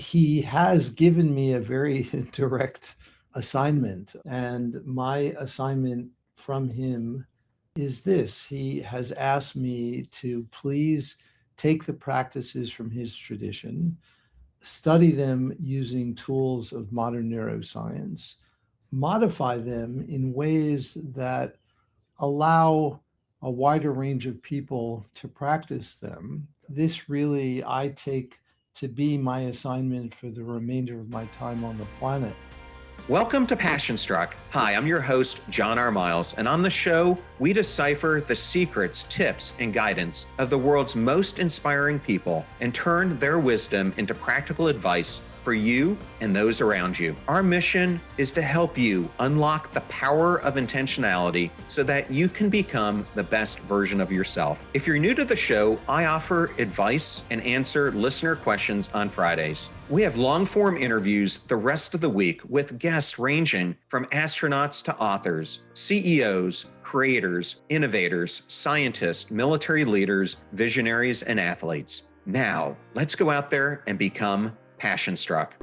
He has given me a very direct assignment, and my assignment from him is this. He has asked me to please take the practices from his tradition, study them using tools of modern neuroscience, modify them in ways that allow a wider range of people to practice them. This really, I take to be my assignment for the remainder of my time on the planet. Welcome to Passion Struck. Hi, I'm your host, John R. Miles, and on the show, we decipher the secrets, tips, and guidance of the world's most inspiring people and turn their wisdom into practical advice for you and those around you. Our mission is to help you unlock the power of intentionality so that you can become the best version of yourself. If you're new to the show, I offer advice and answer listener questions on Fridays. We have long-form interviews the rest of the week with guests ranging from astronauts to authors, CEOs, creators, innovators, scientists, military leaders, visionaries, and athletes. Now, let's go out there and become Passion Struck.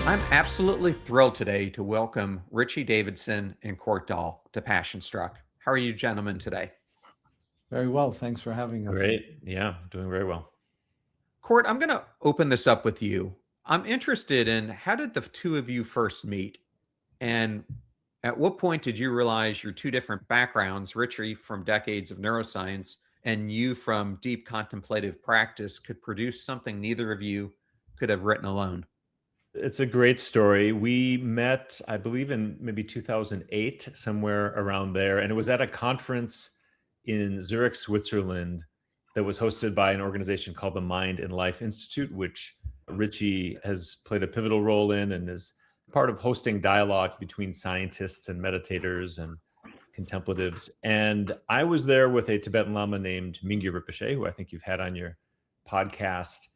I'm absolutely thrilled today to welcome Richard Davidson and Court Dahl to Passion Struck. How are you gentlemen today? Very well. Thanks for having us. Great. Yeah, doing very well. Court, I'm going to open this up with you. I'm interested in how did the two of you first meet? And at what point did you realize your two different backgrounds, Richie from decades of neuroscience and you from deep contemplative practice, could produce something neither of you could have written alone? It's a great story. We met, I believe, in maybe 2008, somewhere around there. And it was at a conference in Zurich, Switzerland, that was hosted by an organization called the Mind and Life Institute, which Richie has played a pivotal role in and is part of hosting dialogues between scientists and meditators and contemplatives. And I was there with a Tibetan Lama named Mingyur Rinpoche, who I think you've had on your podcast.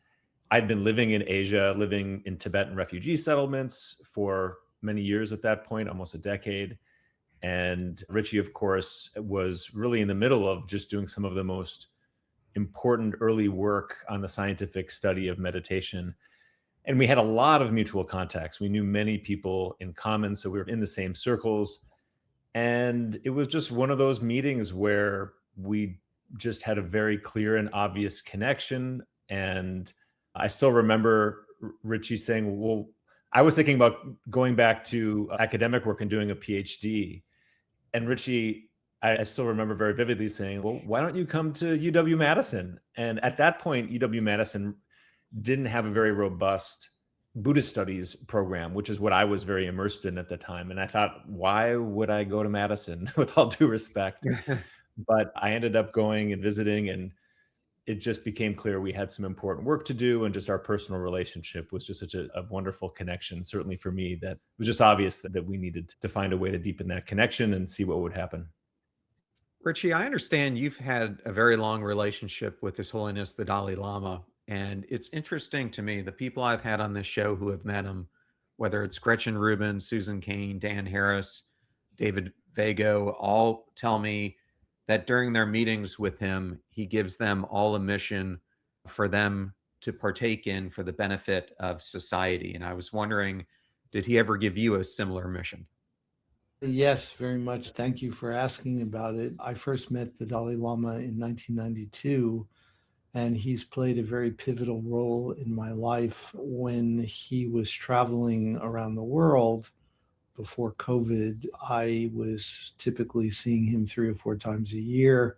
I'd been living in Asia, living in Tibetan refugee settlements for many years at that point, almost a decade. And Richie, of course, was really in the middle of just doing some of the most important early work on the scientific study of meditation. And we had a lot of mutual contacts. We knew many people in common, so we were in the same circles. And it was just one of those meetings where we just had a very clear and obvious connection. And I still remember Richie saying, well, I was thinking about going back to academic work and doing a PhD. And Richie, I still remember very vividly saying, well, why don't you come to UW-Madison? And at that point, UW-Madison didn't have a very robust Buddhist studies program, which is what I was very immersed in at the time. And I thought, why would I go to Madison with all due respect? But I ended up going and visiting, and it just became clear we had some important work to do. And just our personal relationship was just such a wonderful connection, certainly for me, that it was just obvious that we needed to find a way to deepen that connection and see what would happen. Richie, I understand you've had a very long relationship with His Holiness the Dalai Lama. And it's interesting to me, the people I've had on this show who have met him, whether it's Gretchen Rubin, Susan Cain, Dan Harris, David Vago, all tell me that during their meetings with him, he gives them all a mission for them to partake in for the benefit of society. And I was wondering, did he ever give you a similar mission? Yes, very much. Thank you for asking about it. I first met the Dalai Lama in 1992, and he's played a very pivotal role in my life when he was traveling around the world. Before COVID, I was typically seeing him 3 or 4 times a year.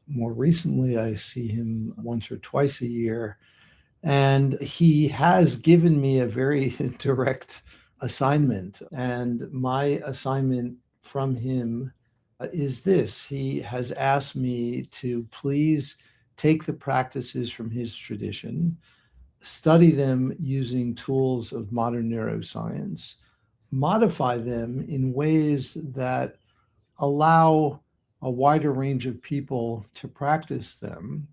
More recently, I see him once or twice a year. And he has given me a very direct assignment. And my assignment from him is this. He has asked me to please take the practices from his tradition, study them using tools of modern neuroscience, modify them in ways that allow a wider range of people to practice them.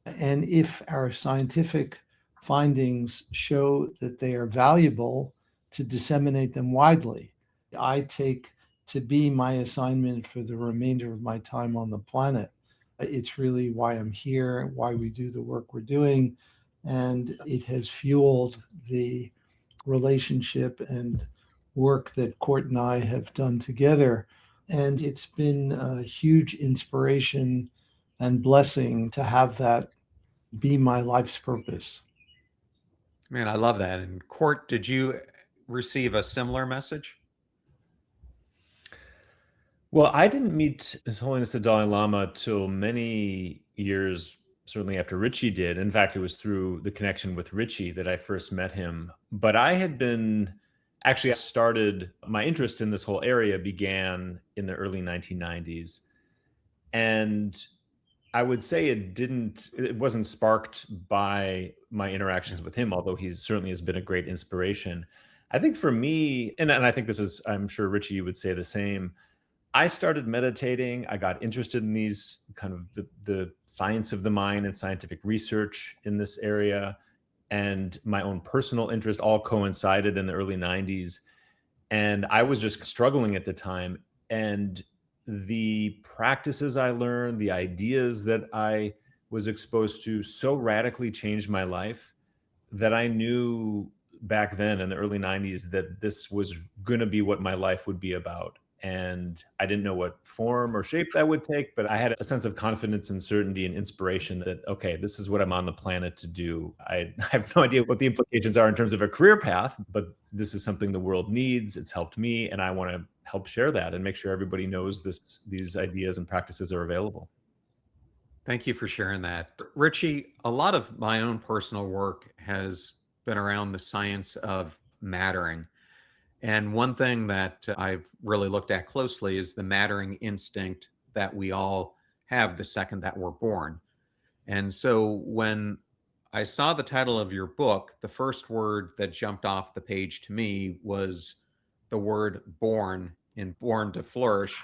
And if our scientific findings show that they are valuable, to disseminate them widely. I take to be my assignment for the remainder of my time on the planet It's really why I'm here, why we do the work we're doing. And it has fueled the relationship and work that Court and I have done together. And it's been a huge inspiration and blessing to have that be my life's purpose. Man, I love that. And Court, did you receive a similar message? Well, I didn't meet His Holiness the Dalai Lama till many years, certainly after Richie did. In fact, it was through the connection with Richie that I first met him. But I had been actually started my interest in this whole area began in the early 1990s. And I would say it wasn't sparked by my interactions with him, although he certainly has been a great inspiration. I think for me, and I think this is, I'm sure Richie, you would say the same. I started meditating. I got interested in these kind of the science of the mind and scientific research in this area. And my own personal interest all coincided in the early 90s. And I was just struggling at the time. And the practices I learned, the ideas that I was exposed to so radically changed my life that I knew back then in the early 90s that this was going to be what my life would be about. And I didn't know what form or shape that would take, but I had a sense of confidence and certainty and inspiration that, okay, this is what I'm on the planet to do. I have no idea what the implications are in terms of a career path, but this is something the world needs. It's helped me, and I want to help share that and make sure everybody knows these ideas and practices are available. Thank you for sharing that. Richie, a lot of my own personal work has been around the science of mattering. And one thing that I've really looked at closely is the mattering instinct that we all have the second that we're born. And so when I saw the title of your book, the first word that jumped off the page to me was the word born in Born to Flourish,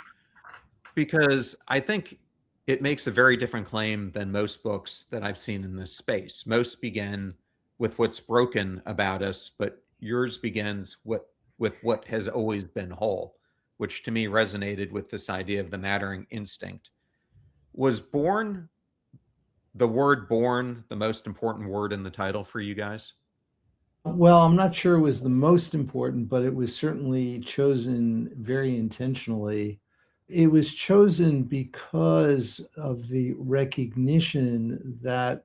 because I think it makes a very different claim than most books that I've seen in this space. Most begin with what's broken about us, but yours begins with what has always been whole, which to me resonated with this idea of the mattering instinct. Was the word born, the most important word in the title for you guys? Well, I'm not sure it was the most important, but it was certainly chosen very intentionally. It was chosen because of the recognition that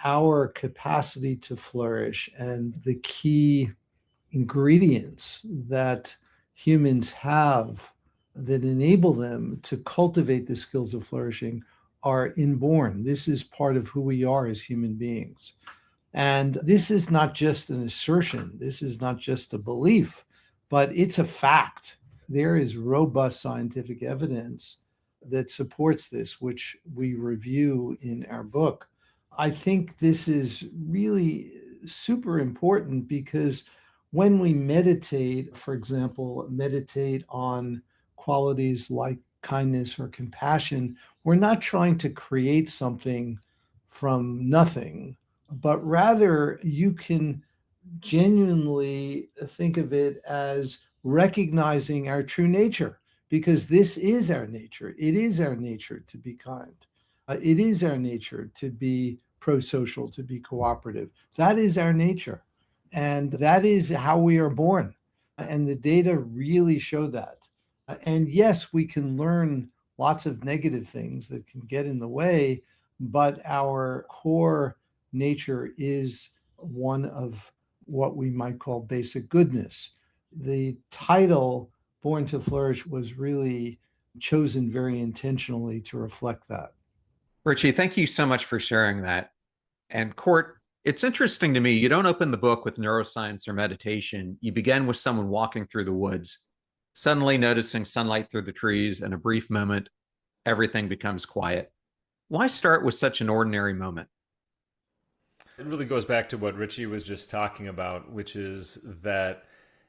our capacity to flourish and the key ingredients that humans have that enable them to cultivate the skills of flourishing are inborn. This is part of who we are as human beings. And this is not just an assertion, this is not just a belief, but it's a fact. There is robust scientific evidence that supports this, which we review in our book. I think this is really super important because when we meditate, for example, meditate on qualities like kindness or compassion, we're not trying to create something from nothing, but rather you can genuinely think of it as recognizing our true nature, because this is our nature. It is our nature to be kind. It is our nature to be pro-social, to be cooperative. That is our nature. And that is how we are born. And the data really show that. And yes, we can learn lots of negative things that can get in the way, but our core nature is one of what we might call basic goodness. The title, Born to Flourish, was really chosen very intentionally to reflect that. Richie, thank you so much for sharing that. And Court, it's interesting to me, you don't open the book with neuroscience or meditation. You begin with someone walking through the woods, suddenly noticing sunlight through the trees. In a brief moment, everything becomes quiet. Why start with such an ordinary moment? It really goes back to what Richie was just talking about, which is that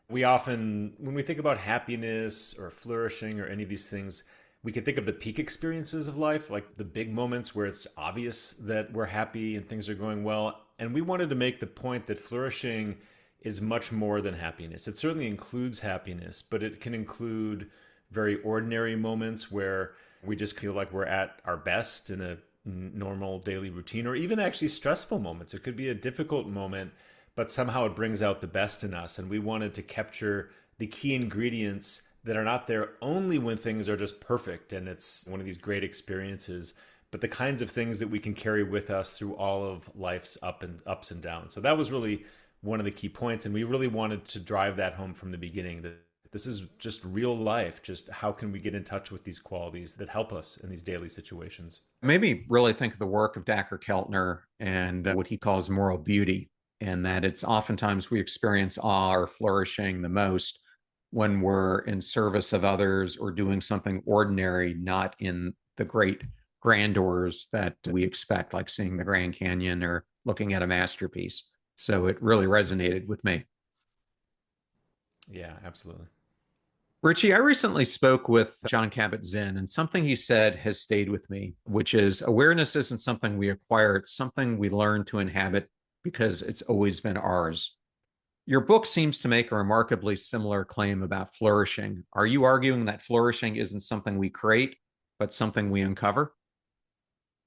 we often, when we think about happiness or flourishing or any of these things, we can think of the peak experiences of life, like the big moments where it's obvious that we're happy and things are going well. And we wanted to make the point that flourishing is much more than happiness. It certainly includes happiness, but it can include very ordinary moments where We just feel like we're at our best in a normal daily routine, or even actually stressful moments. It could be a difficult moment, but somehow it brings out the best in us. And we wanted to capture the key ingredients that are not there only when things are just perfect and it's one of these great experiences, but the kinds of things that we can carry with us through all of life's ups and downs. So that was really one of the key points. And we really wanted to drive that home from the beginning, that this is just real life. Just how can we get in touch with these qualities that help us in these daily situations? Maybe really think of the work of Dacher Keltner and what he calls moral beauty, and that it's oftentimes we experience awe or flourishing the most when we're in service of others or doing something ordinary, not in the great grandeurs that we expect, like seeing the Grand Canyon or looking at a masterpiece. So it really resonated with me. Yeah, absolutely. Richie, I recently spoke with Jon Kabat-Zinn, and something he said has stayed with me, which is awareness isn't something we acquire, it's something we learn to inhabit because it's always been ours. Your book seems to make a remarkably similar claim about flourishing. Are you arguing that flourishing isn't something we create, but something we uncover?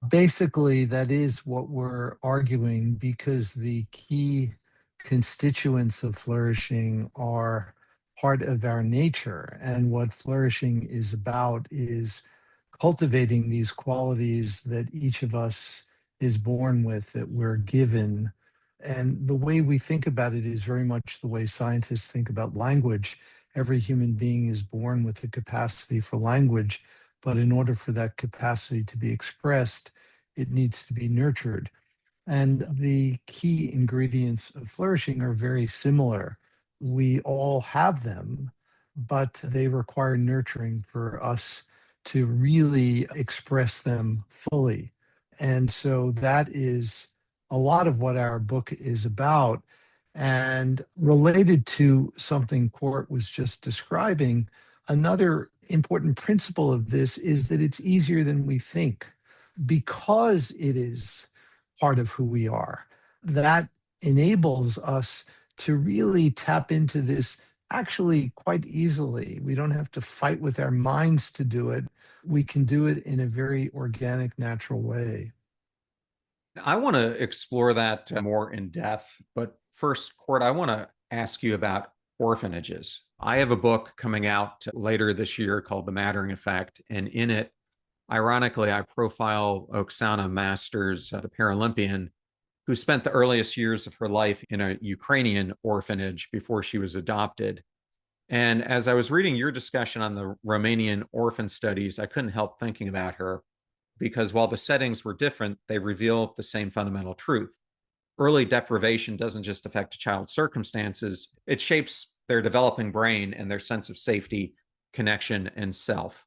Basically, that is what we're arguing, because the key constituents of flourishing are part of our nature. And what flourishing is about is cultivating these qualities that each of us is born with, that we're given. And the way we think about it is very much the way scientists think about language. Every human being is born with the capacity for language, but in order for that capacity to be expressed, it needs to be nurtured. And the key ingredients of flourishing are very similar. We all have them, but they require nurturing for us to really express them fully. And so that is a lot of what our book is about. And related to something Court was just describing, another important principle of this is that it's easier than we think, because it is part of who we are. That enables us to really tap into this actually quite easily. We don't have to fight with our minds to do it. We can do it in a very organic, natural way. I want to explore that more in depth. But first, Court, I want to ask you about orphanages. I have a book coming out later this year called The Mattering Effect. And in it, ironically, I profile Oksana Masters, the Paralympian, who spent the earliest years of her life in a Ukrainian orphanage before she was adopted. And as I was reading your discussion on the Romanian orphan studies, I couldn't help thinking about her, because while the settings were different, they reveal the same fundamental truth. Early deprivation doesn't just affect a child's circumstances, it shapes their developing brain and their sense of safety, connection, and self.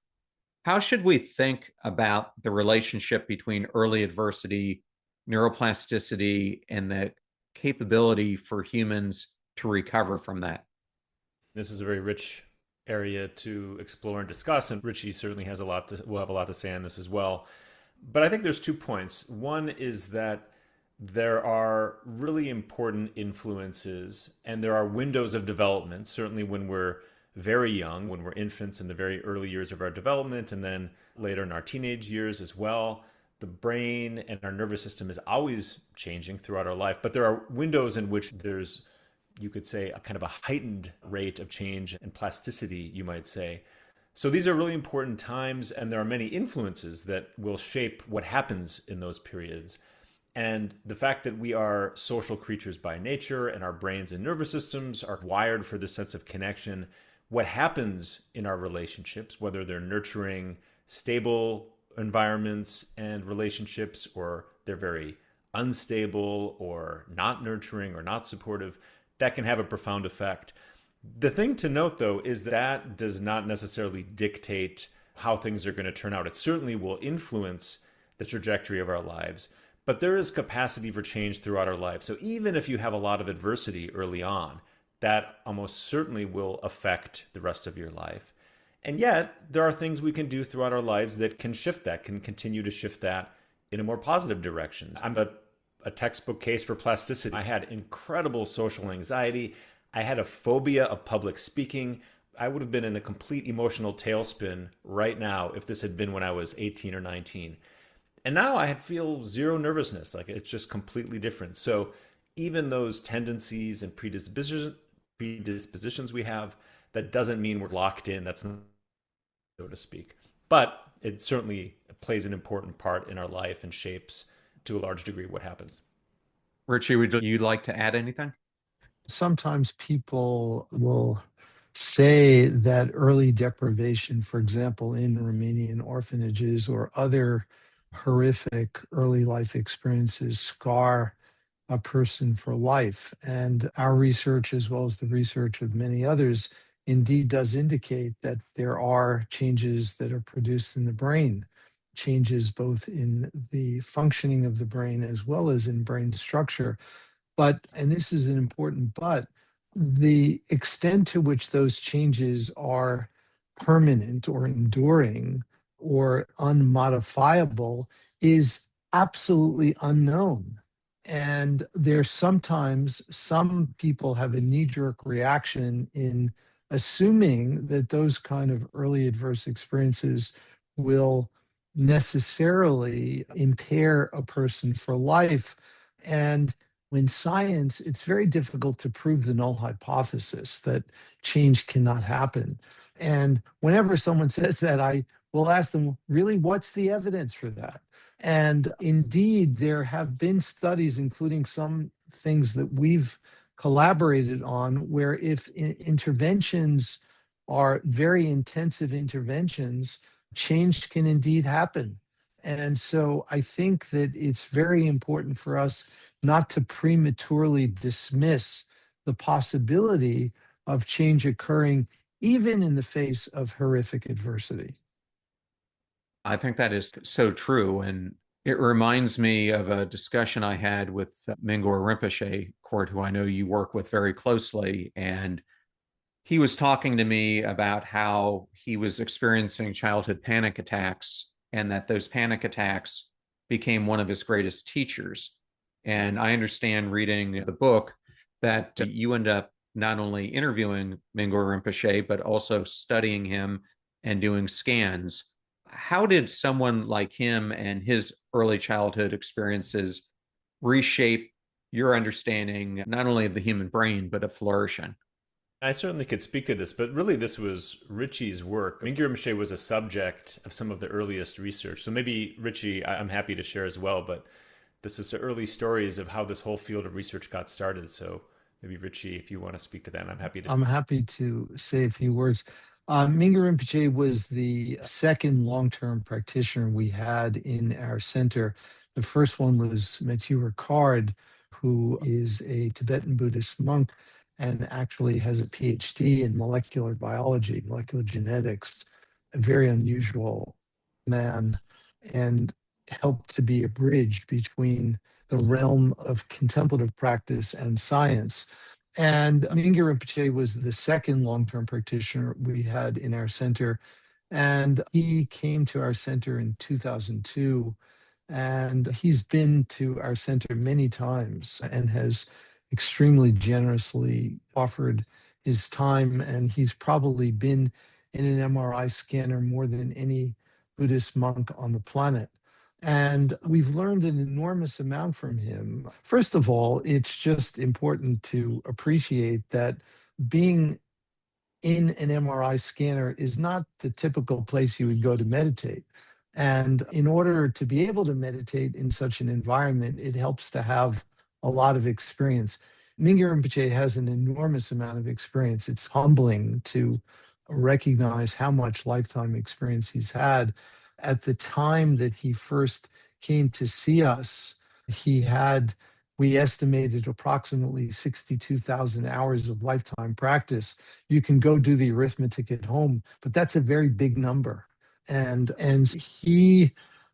How should we think about the relationship between early adversity, neuroplasticity, and the capability for humans to recover from that? This is a very rich area to explore and discuss, and Richie certainly will have a lot to say on this as well. But I think there's 2 points. One is that there are really important influences, and there are windows of development, certainly when we're very young, when we're infants in the very early years of our development, and then later in our teenage years as well. The brain and our nervous system is always changing throughout our life, but there are windows in which there's, you could say, a kind of a heightened rate of change and plasticity, you might say. So these are really important times, and there are many influences that will shape what happens in those periods. And the fact that we are social creatures by nature, and our brains and nervous systems are wired for this sense of connection, what happens in our relationships, whether they're nurturing, stable environments and relationships, or they're very unstable or not nurturing or not supportive, that can have a profound effect. The thing to note, though, is that does not necessarily dictate how things are going to turn out. It certainly will influence the trajectory of our lives, but there is capacity for change throughout our lives. So even if you have a lot of adversity early on, that almost certainly will affect the rest of your life. And yet, there are things we can do throughout our lives that can shift that, can continue to shift that in a more positive direction. I'm a textbook case for plasticity. I had incredible social anxiety. I had a phobia of public speaking. I would have been in a complete emotional tailspin right now if this had been when I was 18 or 19. And now I feel zero nervousness. Like it's just completely different. So even those tendencies and predispositions we have, that doesn't mean we're locked in. That's not, so to speak. But it certainly plays an important part in our life and shapes to a large degree what happens. Richie, would you like to add anything? Sometimes people will say that early deprivation, for example, in Romanian orphanages or other horrific early life experiences, scar a person for life. And our research, as well as the research of many others, indeed does indicate that there are changes that are produced in the brain, changes both in the functioning of the brain as well as in brain structure. But, and this is an important but, the extent to which those changes are permanent or enduring or unmodifiable is absolutely unknown. And there's sometimes some people have a knee-jerk reaction in assuming that those kind of early adverse experiences will necessarily impair a person for life. And in science, it's very difficult to prove the null hypothesis that change cannot happen. And whenever someone says that, I will ask them, really, what's the evidence for that? And indeed, there have been studies, including some things that we've collaborated on, where if interventions are very intensive interventions, change can indeed happen. And so I think that it's very important for us not to prematurely dismiss the possibility of change occurring, even in the face of horrific adversity. I think that is so true. And it reminds me of a discussion I had with Mingyur Rinpoche, Court, who I know you work with very closely. And he was talking to me about how he was experiencing childhood panic attacks and that those panic attacks became one of his greatest teachers. And I understand reading the book that you end up not only interviewing Mingyur Rinpoche, but also studying him and doing scans. How did someone like him and his early childhood experiences reshape your understanding, not only of the human brain, but of flourishing? I certainly could speak to this, but really this was Richie's work. Mingyur Rinpoche was a subject of some of the earliest research. So maybe Richie, I'm happy to share as well, but this is the early stories of how this whole field of research got started. So maybe Richie, if you want to speak to that, I'm happy to. I'm happy to say a few words. Mingyur Rinpoche was the second long-term practitioner we had in our center. The first one was Mathieu Ricard, who is a Tibetan Buddhist monk and actually has a PhD in molecular biology, molecular genetics, a very unusual man, and helped to be a bridge between the realm of contemplative practice and science. And Mingyur Rinpoche was the second long-term practitioner we had in our center. And he came to our center in 2002. And he's been to our center many times and has extremely generously offered his time. And he's probably been in an MRI scanner more than any Buddhist monk on the planet. And we've learned an enormous amount from him. First of all, it's just important to appreciate that being in an MRI scanner is not the typical place you would go to meditate. And in order to be able to meditate in such an environment, it helps to have a lot of experience. Mingyur Rinpoche has an enormous amount of experience. It's humbling to recognize how much lifetime experience he's had. At the time that he first came to see us, he had, we estimated, approximately 62,000 hours of lifetime practice. You can go do the arithmetic at home, but that's a very big number. And he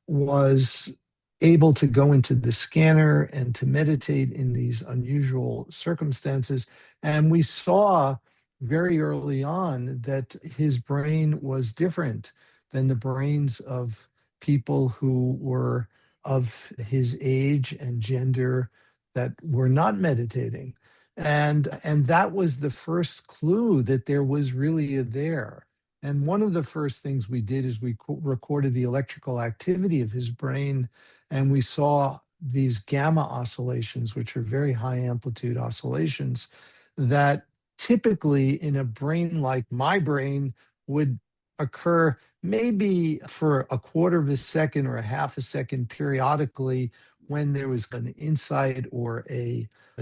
was able to go into the scanner and to meditate in these unusual circumstances. And we saw very early on that his brain was different than the brains of people who were of his age and gender that were not meditating. And that was the first clue that there was really a there. And one of the first things we did is we recorded the electrical activity of his brain, and we saw these gamma oscillations, which are very high amplitude oscillations that typically in a brain like my brain would occur maybe for a quarter of a second or a half a second periodically when there was an insight or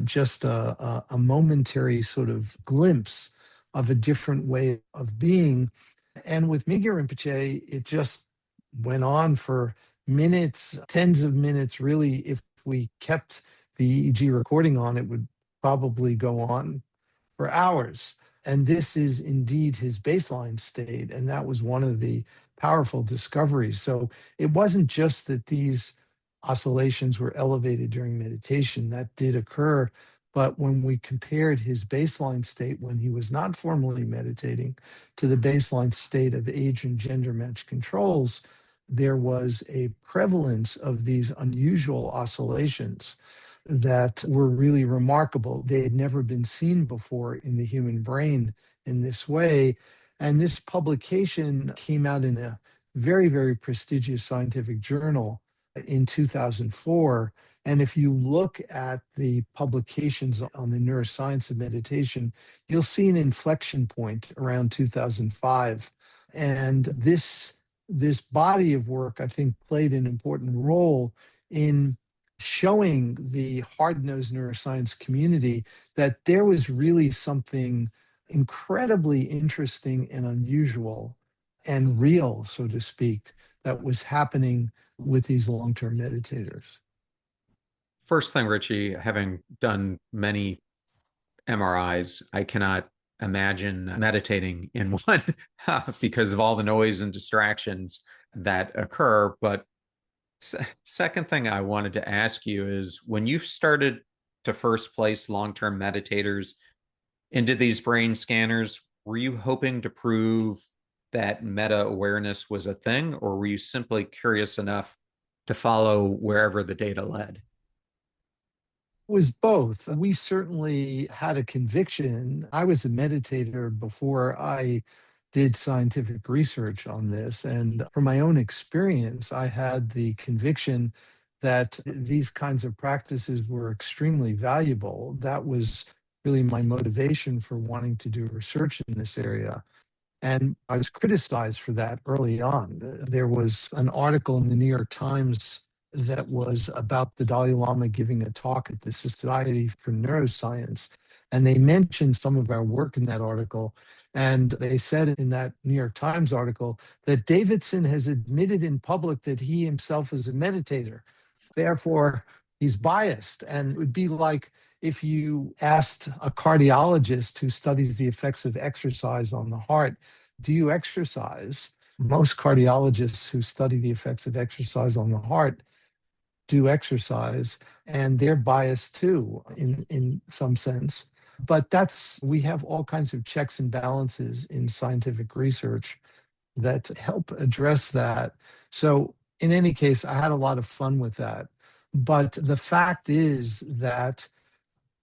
just a momentary sort of glimpse of a different way of being. And with Miguel Rinpoche, it just went on for minutes, tens of minutes. Really, if we kept the EEG recording on, it would probably go on for hours. And this is indeed his baseline state. And that was one of the powerful discoveries. So it wasn't just that these oscillations were elevated during meditation, that did occur. But when we compared his baseline state when he was not formally meditating to the baseline state of age and gender match controls, there was a prevalence of these unusual oscillations that were really remarkable. They had never been seen before in the human brain in this way. And this publication came out in a very, very prestigious scientific journal in 2004. And if you look at the publications on the neuroscience of meditation, you'll see an inflection point around 2005. And this body of work, I think, played an important role in showing the hard-nosed neuroscience community that there was really something incredibly interesting and unusual and real, so to speak, that was happening with these long-term meditators. First thing, Richie, having done many MRIs, I cannot imagine meditating in one because of all the noise and distractions that occur. But second thing I wanted to ask you is, when you started to first place long-term meditators into these brain scanners, were you hoping to prove that meta awareness was a thing, or were you simply curious enough to follow wherever the data led? Was both. We certainly had a conviction. I was a meditator before I did scientific research on this. And from my own experience, I had the conviction that these kinds of practices were extremely valuable. That was really my motivation for wanting to do research in this area. And I was criticized for that early on. There was an article in the New York Times that was about the Dalai Lama giving a talk at the Society for Neuroscience. And they mentioned some of our work in that article. And they said in that New York Times article that Davidson has admitted in public that he himself is a meditator. Therefore, he's biased. And it would be like if you asked a cardiologist who studies the effects of exercise on the heart, do you exercise? Most cardiologists who study the effects of exercise on the heart do exercise, and they're biased too, in some sense. But we have all kinds of checks and balances in scientific research that help address that. So in any case, I had a lot of fun with that. But the fact is that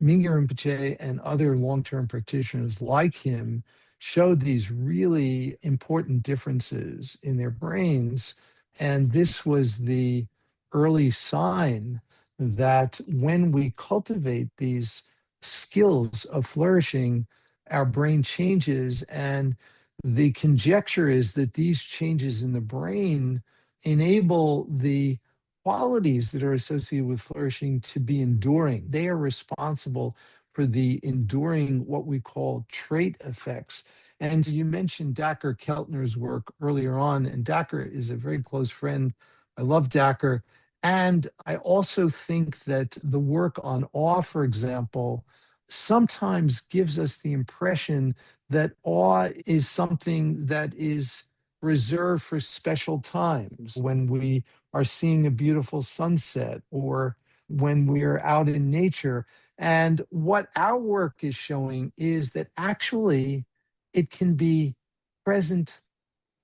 Miguel Rinpoche and other long-term practitioners like him showed these really important differences in their brains. And this was the early sign that when we cultivate these skills of flourishing, our brain changes. And the conjecture is that these changes in the brain enable the qualities that are associated with flourishing to be enduring. They are responsible for the enduring, what we call trait effects. And you mentioned Dacher Keltner's work earlier on, and Dacher is a very close friend. I love Dacher. And I also think that the work on awe, for example, sometimes gives us the impression that awe is something that is reserved for special times, when we are seeing a beautiful sunset or when we are out in nature. And what our work is showing is that actually it can be present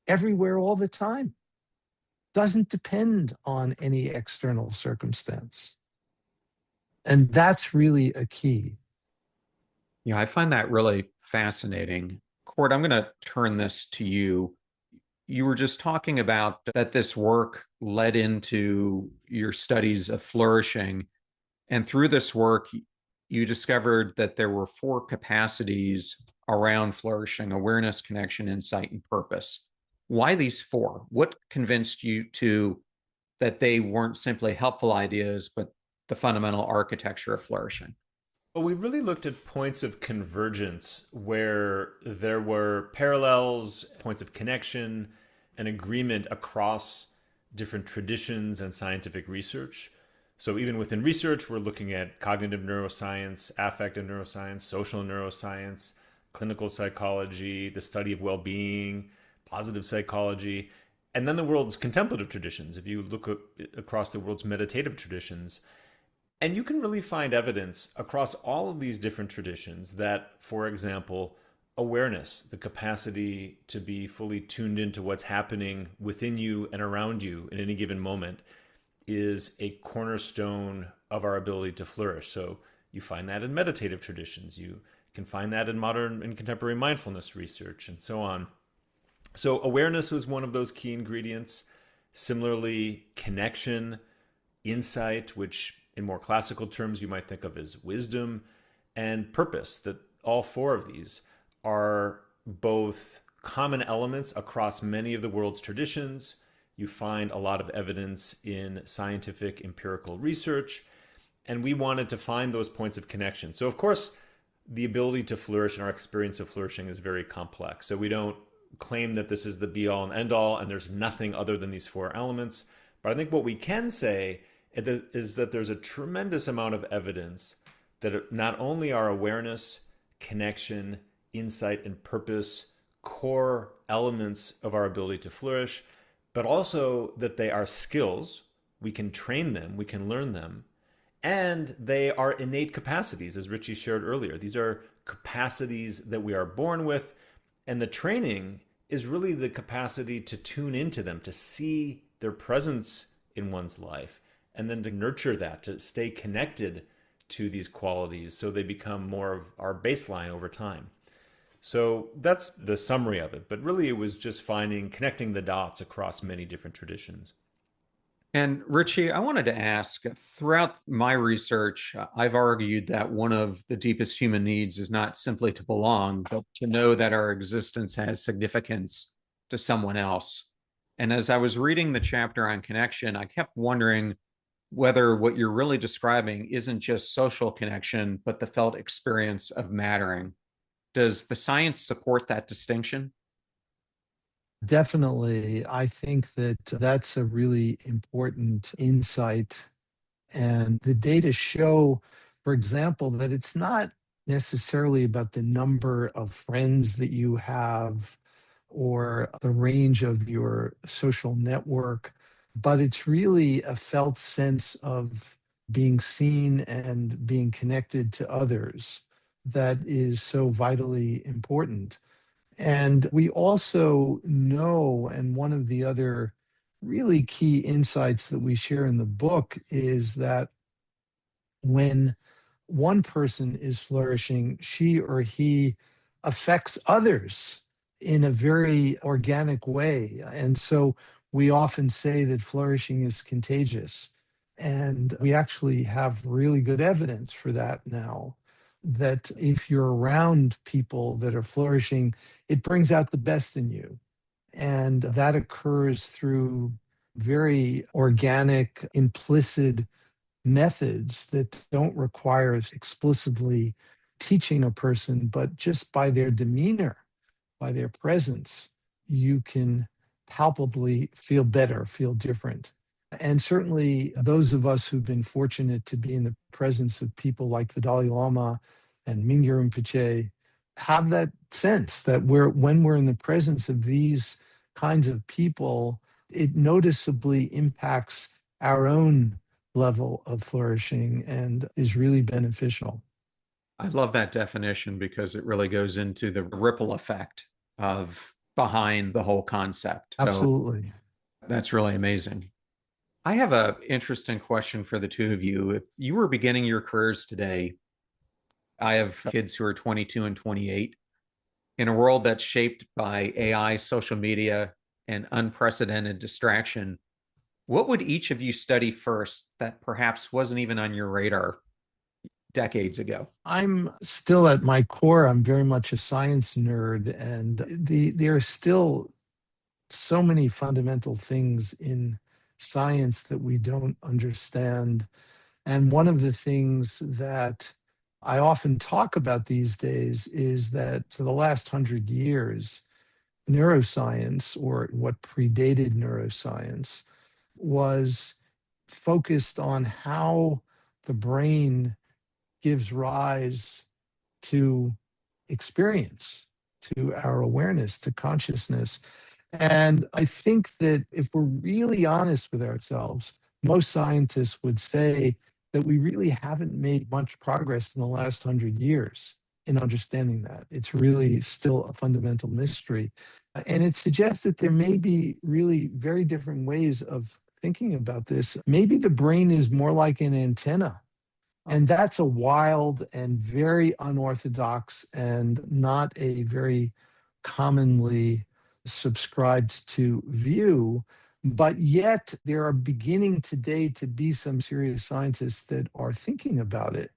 everywhere all the time. Doesn't depend on any external circumstance. And that's really a key. Yeah, I find that really fascinating. Cord, I'm going to turn this to you. You were just talking about that this work led into your studies of flourishing. And through this work, you discovered that there were four capacities around flourishing: awareness, connection, insight, and purpose. Why these four? What convinced you to that they weren't simply helpful ideas, but the fundamental architecture of flourishing? Well, we really looked at points of convergence where there were parallels, points of connection, and agreement across different traditions and scientific research. So, even within research, we're looking at cognitive neuroscience, affective neuroscience, social neuroscience, clinical psychology, the study of well being, positive psychology, and then the world's contemplative traditions. If you look across the world's meditative traditions, and you can really find evidence across all of these different traditions that, for example, awareness, the capacity to be fully tuned into what's happening within you and around you in any given moment, is a cornerstone of our ability to flourish. So you find that in meditative traditions. You can find that in modern and contemporary mindfulness research and so on. So awareness was one of those key ingredients. Similarly, connection, insight, which in more classical terms you might think of as wisdom, and purpose, that all four of these are both common elements across many of the world's traditions. You find a lot of evidence in scientific empirical research, and we wanted to find those points of connection. So of course, the ability to flourish and our experience of flourishing is very complex. So we don't claim that this is the be all and end all and there's nothing other than these four elements. But I think what we can say is that there's a tremendous amount of evidence that not only are awareness, connection, insight, and purpose core elements of our ability to flourish, but also that they are skills. We can train them, we can learn them, and they are innate capacities, as Richie shared earlier. These are capacities that we are born with, and the training is really the capacity to tune into them, to see their presence in one's life, and then to nurture that, to stay connected to these qualities so they become more of our baseline over time. So that's the summary of it. But really, it was just connecting the dots across many different traditions. And Richie, I wanted to ask, throughout my research, I've argued that one of the deepest human needs is not simply to belong, but to know that our existence has significance to someone else. And as I was reading the chapter on connection, I kept wondering whether what you're really describing isn't just social connection, but the felt experience of mattering. Does the science support that distinction? Definitely. I think that that's a really important insight. And the data show, for example, that it's not necessarily about the number of friends that you have or the range of your social network, but it's really a felt sense of being seen and being connected to others that is so vitally important. And we also know, and one of the other really key insights that we share in the book is that when one person is flourishing, she or he affects others in a very organic way. And so we often say that flourishing is contagious. And we actually have really good evidence for that now. That if you're around people that are flourishing, it brings out the best in you. And that occurs through very organic, implicit methods that don't require explicitly teaching a person, but just by their demeanor, by their presence, you can palpably feel better, feel different. And certainly, those of us who've been fortunate to be in the presence of people like the Dalai Lama and Mingyur Rinpoche have that sense that when we're in the presence of these kinds of people, it noticeably impacts our own level of flourishing and is really beneficial. I love that definition because it really goes into the ripple effect of behind the whole concept. So Absolutely. that's really amazing. I have an interesting question for the two of you. If you were beginning your careers today, I have kids who are 22 and 28. In a world that's shaped by AI, social media, and unprecedented distraction, what would each of you study first that perhaps wasn't even on your radar decades ago? I'm still at my core, I'm very much a science nerd, and there are still so many fundamental things in science that we don't understand. And one of the things that I often talk about these days is that for the last 100 years, neuroscience, or what predated neuroscience, was focused on how the brain gives rise to experience, to our awareness, to consciousness. And I think that if we're really honest with ourselves, most scientists would say that we really haven't made much progress in the last 100 years in understanding that. It's really still a fundamental mystery. And it suggests that there may be really very different ways of thinking about this. Maybe the brain is more like an antenna, and that's a wild and very unorthodox and not a very commonly subscribed to view. But yet, there are beginning today to be some serious scientists that are thinking about it.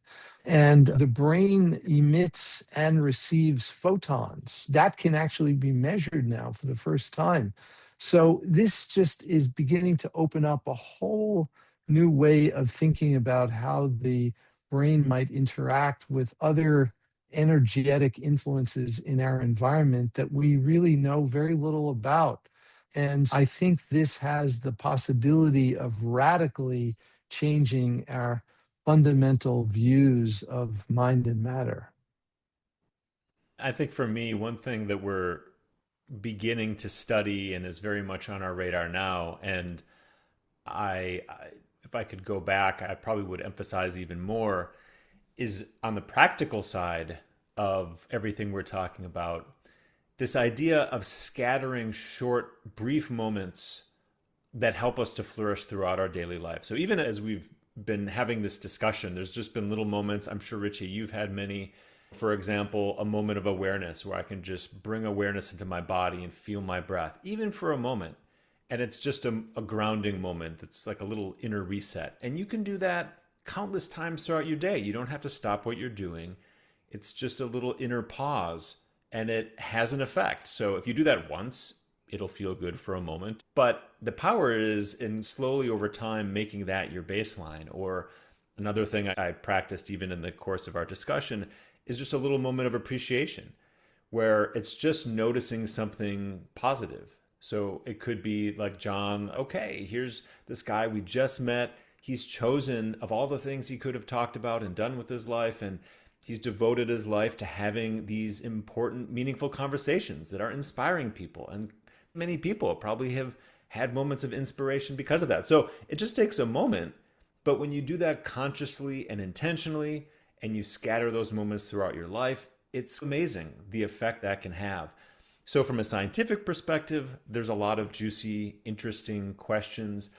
And the brain emits and receives photons. That can actually be measured now for the first time. So, this just is beginning to open up a whole new way of thinking about how the brain might interact with other energetic influences in our environment that we really know very little about. And I think this has the possibility of radically changing our fundamental views of mind and matter. I think for me, one thing that we're beginning to study and is very much on our radar now, and I if I could go back, I probably would emphasize even more, is on the practical side of everything we're talking about, this idea of scattering short, brief moments that help us to flourish throughout our daily life. So even as we've been having this discussion, there's just been little moments. I'm sure, Richie, you've had many. For example, a moment of awareness where I can just bring awareness into my body and feel my breath, even for a moment. And it's just a grounding moment. It's like a little inner reset. And you can do that countless times throughout your day. You don't have to stop what you're doing. It's just a little inner pause, and it has an effect. So if you do that once, it'll feel good for a moment. But the power is in slowly over time making that your baseline. Or another thing I practiced even in the course of our discussion is just a little moment of appreciation where it's just noticing something positive. So it could be like, John, okay, here's this guy we just met. He's chosen, of all the things he could have talked about and done with his life, and he's devoted his life to having these important, meaningful conversations that are inspiring people. And many people probably have had moments of inspiration because of that. So it just takes a moment. But when you do that consciously and intentionally, and you scatter those moments throughout your life, it's amazing the effect that can have. So from a scientific perspective, there's a lot of juicy, interesting questions.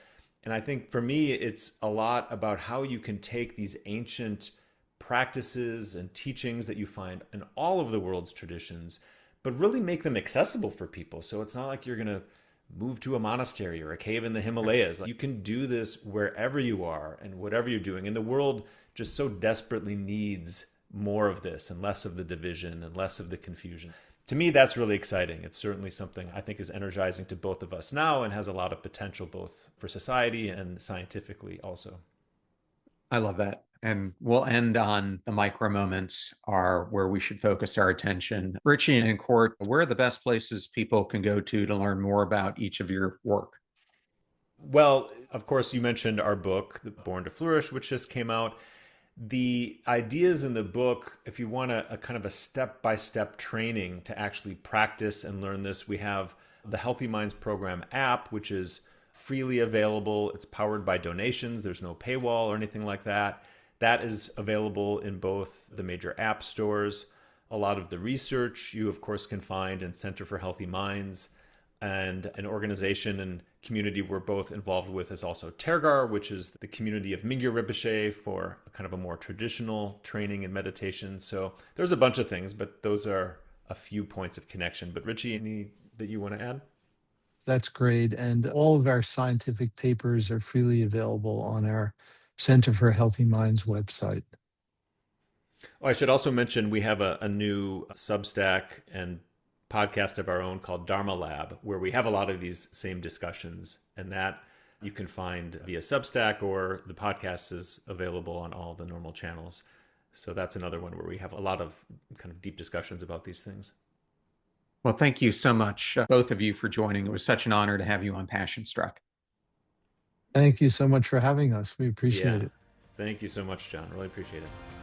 And I think for me, it's a lot about how you can take these ancient practices and teachings that you find in all of the world's traditions, but really make them accessible for people. So it's not like you're going to move to a monastery or a cave in the Himalayas. You can do this wherever you are and whatever you're doing. And the world just so desperately needs more of this and less of the division and less of the confusion. To me, that's really exciting. It's certainly something I think is energizing to both of us now and has a lot of potential both for society and scientifically also. I love that. And we'll end on the micro moments are where we should focus our attention. Richie and Court, where are the best places people can go to learn more about each of your work? Well, of course, you mentioned our book, Born to Flourish, which just came out. The ideas in the book, if you want a kind of a step-by-step training to actually practice and learn this, we have the Healthy Minds Program app, which is freely available. It's powered by donations. There's no paywall or anything like that. That is available in both the major app stores. A lot of the research you, of course, can find in Center for Healthy Minds. And an organization and community we're both involved with is also Tergar, which is the community of Mingyur Rinpoche for kind of a more traditional training and meditation. So there's a bunch of things, but those are a few points of connection. But Richie, any that you want to add? That's great. And all of our scientific papers are freely available on our Center for Healthy Minds website. Oh, I should also mention we have a new Substack and podcast of our own called Dharma Lab, where we have a lot of these same discussions, and that you can find via Substack, or the podcast is available on all the normal channels. So that's another one where we have a lot of kind of deep discussions about these things. Well, thank you so much, both of you, for joining. It was such an honor to have you on Passion Struck. Thank you so much for having us. We appreciate it. Thank you so much, John. Really appreciate it.